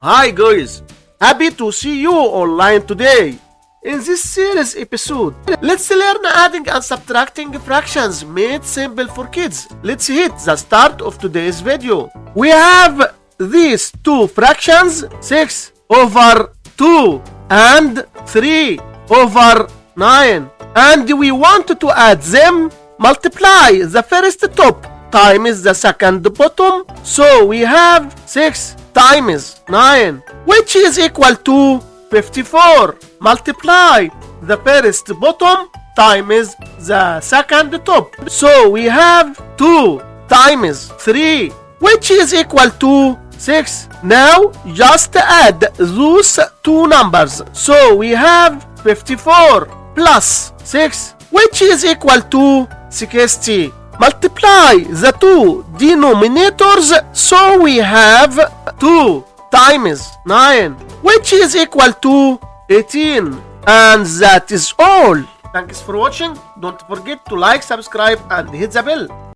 Hi guys, happy to see you online today. In this series episode, let's learn adding and subtracting fractions made simple for kids. Let's hit the start of today's video. We have these two fractions, 6 over 2 and 3 over 9. And we want to add them. Multiply the first top times the second bottom. So we have 6 times 9, which is equal to 54. Multiply the first bottom times the second top. So we have 2 times 3, which is equal to 6. Now just add those two numbers. So we have 54 plus 6, which is equal to 60. Multiply the two denominators, so we have 2 times 9, which is equal to 18. And that is all. Thanks for watching. Don't forget to like, subscribe, and hit the bell.